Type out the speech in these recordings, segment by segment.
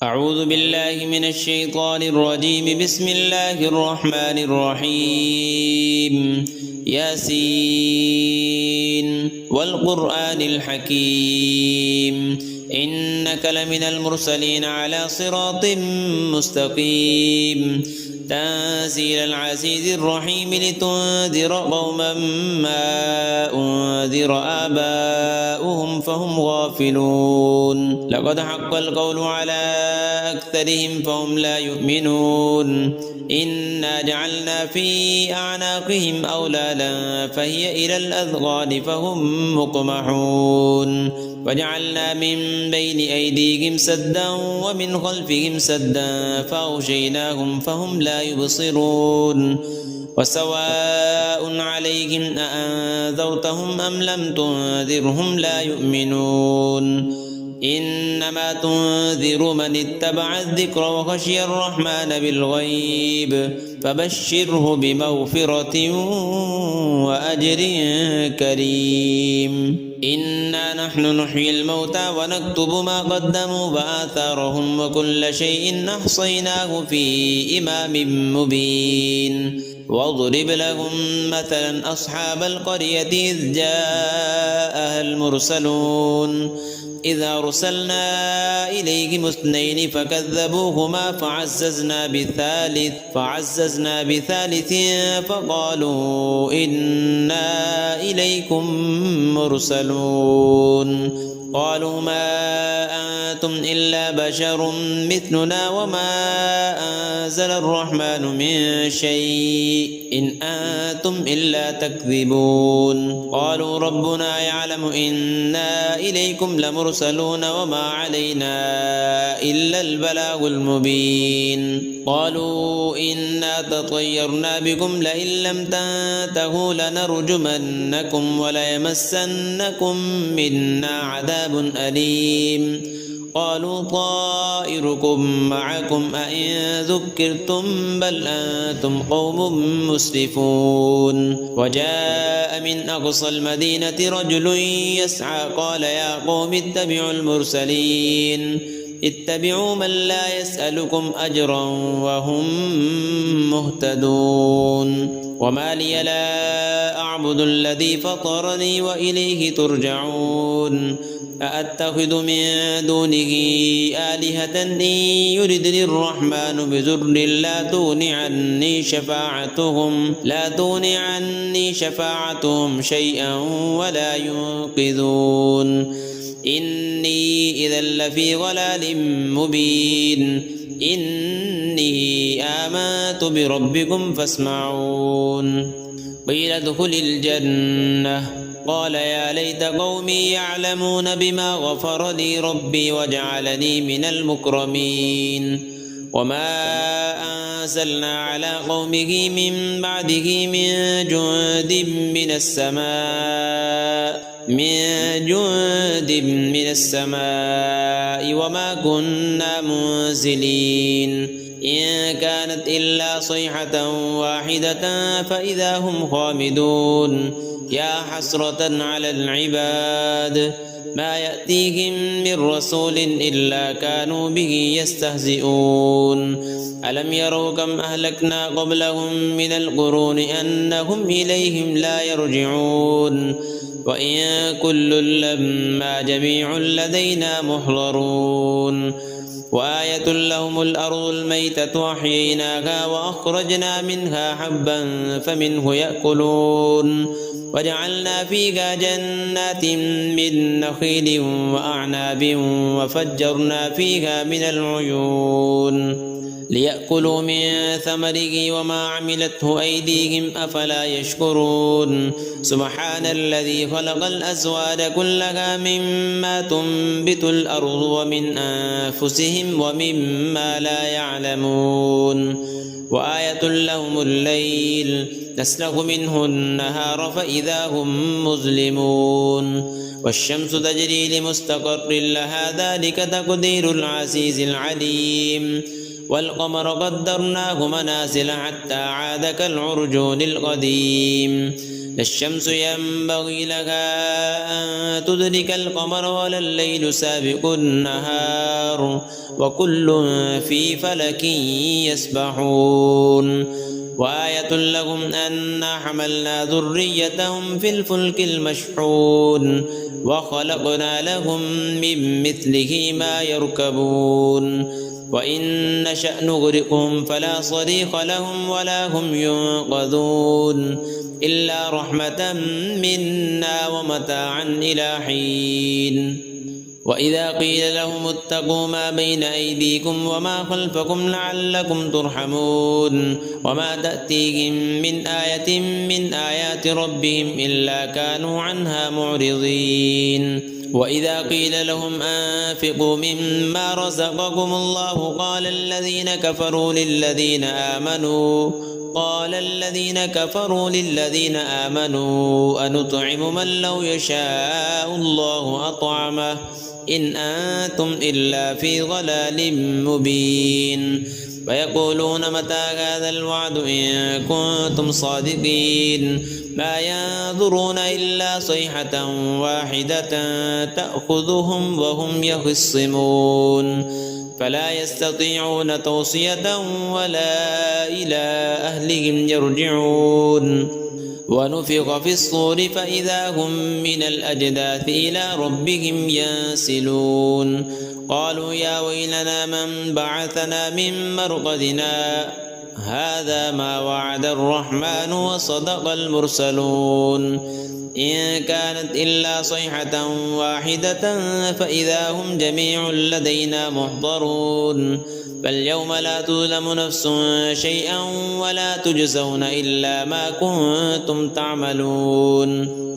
أعوذ بالله من الشيطان الرجيم. بسم الله الرحمن الرحيم. ياسين والقرآن الحكيم إنك لمن المرسلين على صراط مستقيم تنزيل العزيز الرحيم لتنذر قوما ما أنذر آباؤهم فهم غافلون. لقد حق القول على أكثرهم فهم لا يؤمنون. إنا جعلنا في أعناقهم أغلالا فهي إلى الأذقان فهم مقمحون وجعلنا من بين أيديهم سدا ومن خلفهم سدا فأغشيناهم فهم لا يبصرون. وسواء عليهم أأنذرتهم أم لم تنذرهم لا يؤمنون. إنما تنذر من اتبع الذكر وخشي الرحمن بالغيب فبشره بمغفرة وأجر كريم. إنا نحن نحيي الموتى ونكتب ما قدموا وآثارهم وكل شيء أحصيناه في إمام مبين. واضرب لهم مثلا أصحاب القرية إذ جاءها المرسلون إذ أرسلنا إليهم اثنين فكذبوهما فعززنا بثالث فقالوا إنا إليكم مرسلون. قالوا ما أنتم إلا بشر مثلنا وما أنزل الرحمن من شيء إن أنتم إلا تكذبون. قالوا ربنا يعلم إنا إليكم لمرسلون وما علينا إلا البلاغ المبين. قالوا إنا تطيرنا بكم لئن لم تنتهوا لنرجمنكم وليمسنكم منا عذاب أليم. قالوا طائركم معكم أئن ذكرتم بل أنتم قوم مسرفون. وجاء من أقصى المدينة رجل يسعى قال يا قوم اتبعوا المرسلين اتبعوا من لا يسألكم أجرا وهم مهتدون. وما لي لا أعبد الذي فطرني وإليه ترجعون. أأتخذ من دونه آلهة إن يردني الرحمن بضر لا تغن عني شفاعتهم شيئا ولا ينقذون. إني إذا لفي ضلال مبين. إني آمنت بربكم فاسمعون. قيل ادخل الجنة قال يا ليت قومي يعلمون بما غفر لي ربي وجعلني من المكرمين. وما أنزلنا على قومه من بعده من جند من السماء وما كنا منزلين. إن كانت إلا صيحة واحدة فإذا هم خامدون. يا حسرة على العباد ما يأتيهم من رسول إلا كانوا به يستهزئون. ألم يروا كم أهلكنا قبلهم من القرون أنهم إليهم لا يرجعون. وإن كل لما جميع لدينا محضرون. وآية لهم الأرض الميتة أحييناها وأخرجنا منها حبا فمنه يأكلون. وجعلنا فيها جنات من نخيل وأعناب وفجرنا فيها من العيون ليأكلوا من ثمره وما عملته أيديهم أفلا يشكرون. سبحان الذي خلق الأزواج كلها مما تنبت الأرض ومن أنفسهم ومما لا يعلمون. وآية لهم الليل نسلخ منه النهار فإذا هم مظلمون. والشمس تجري لمستقر لها ذلك تقدير العزيز العليم. والقمر قدرناه منازل حتى عاد كالعرجون القديم. لا الشمس ينبغي لها أن تدرك القمر ولا الليل سابق النهار وكل في فلك يسبحون وآية لهم أنا حملنا ذريتهم في الفلك المشحون وخلقنا لهم من مثله ما يركبون وإن نشأ نغرقهم فلا صريخ لهم ولا هم ينقذون إلا رحمة منا ومتاعا إلى حين وإذا قيل لهم اتقوا ما بين أيديكم وما خلفكم لعلكم ترحمون وما تأتيهم من آية من آيات ربهم إلا كانوا عنها معرضين وإذا قيل لهم أنفقوا مما رزقكم الله قال الذين كفروا للذين آمنوا أنطعم من لو يشاء الله أطعمه إن أنتم إلا في ضلال مبين ويقولون متى هذا الوعد إن كنتم صادقين ما ينظرون إلا صيحة واحدة تأخذهم وهم يخصمون فلا يستطيعون توصية ولا إلى أهلهم يرجعون ونفخ في الصور فإذا هم من الأجداث إلى ربهم ينسلون قالوا يا ويلنا من بعثنا من مرقدنا هذا ما وعد الرحمن وصدق المرسلون إن كانت إلا صيحة واحدة فإذا هم جميع لدينا محضرون فاليوم لا تظلم نفس شيئا ولا تجزون إلا ما كنتم تعملون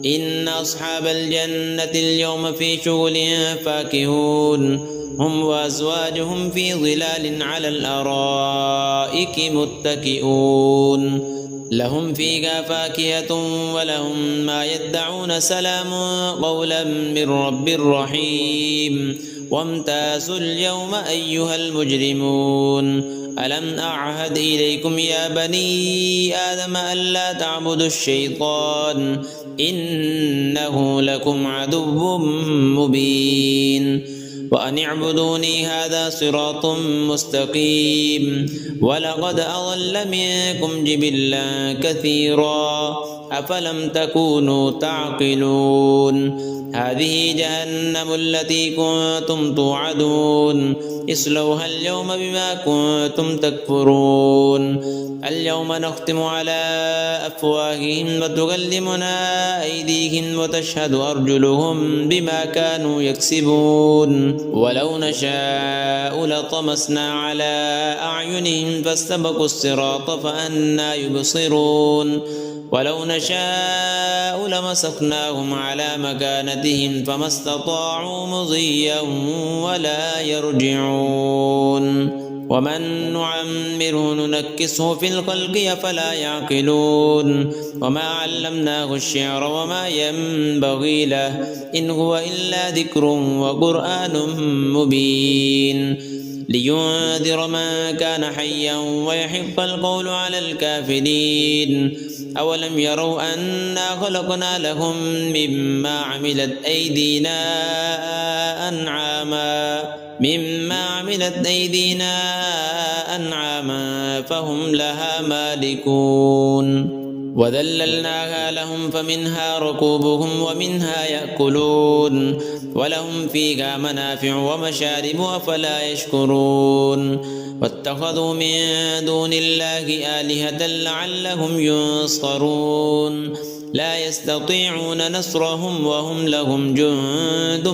إن أصحاب الجنة اليوم في شغل فاكهون هم وأزواجهم في ظلال على الأرائك متكئون لهم فيها فاكهة ولهم ما يدعون سلام قولا من رب رحيم وامتازوا اليوم أيها المجرمون ألم أعهد إليكم يا بني آدم ألا تعبدوا الشيطان إنه لكم عدو مبين وأن اعبدوني هذا صراط مستقيم ولقد أضل منكم جبلا كثيرا أفلم تكونوا تعقلون هذه جهنم التي كنتم توعدون اصلوها اليوم بما كنتم تكفرون اليوم نختم على أفواههم وتكلمنا أيديهم وتشهد أرجلهم بما كانوا يكسبون ولو نشاء لطمسنا على أعينهم فاستبقوا الصراط فأنى يبصرون ولو نشاء لمسخناهم على مكانتهم فما استطاعوا مضيا ولا يرجعون ومن نعمره ننكسه في الخلق أفلا يعقلون وما علمناه الشعر وما ينبغي له إن هو إلا ذكر وقرآن مبين لينذر من كان حيا ويحق القول على الكافرين أولم يروا أنا خلقنا لهم مما عملت أيدينا أنعاما فهم لها مالكون وذللناها لهم فمنها ركوبهم ومنها يأكلون ولهم فيها منافع ومشارب أفلا يشكرون واتخذوا من دون الله آلهة لعلهم ينصرون لا يستطيعون نصرهم وهم لهم جند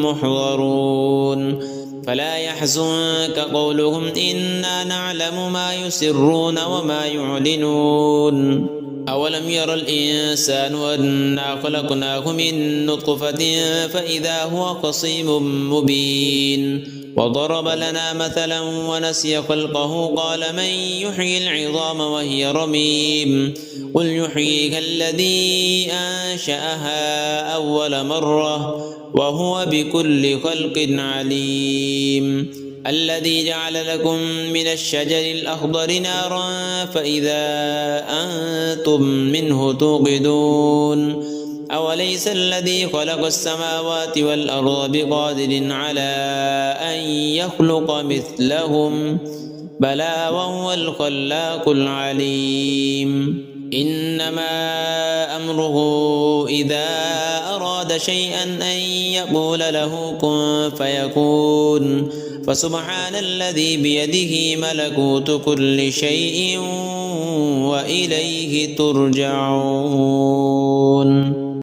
محضرون فلا يحزنك قولهم إنا نعلم ما يسرون وما يعلنون أولم ير الإنسان أنا خلقناه من نطفة فإذا هو خصيم مبين وضرب لنا مثلا ونسي خلقه قال من يحيي العظام وهي رميم قل يحييها الذي أنشأها أول مرة وهو بكل خلق عليم الذي جعل لكم من الشجر الأخضر نارا فإذا أنتم منه توقدون أوليس الذي خلق السماوات والأرض بقادر على أن يخلق مثلهم بلى وهو الخلاق العليم إنما أمره إذا أراد شيئا أن يقول له كن فيكون فسبحان الذي بيده ملكوت كل شيء وإليه ترجعون.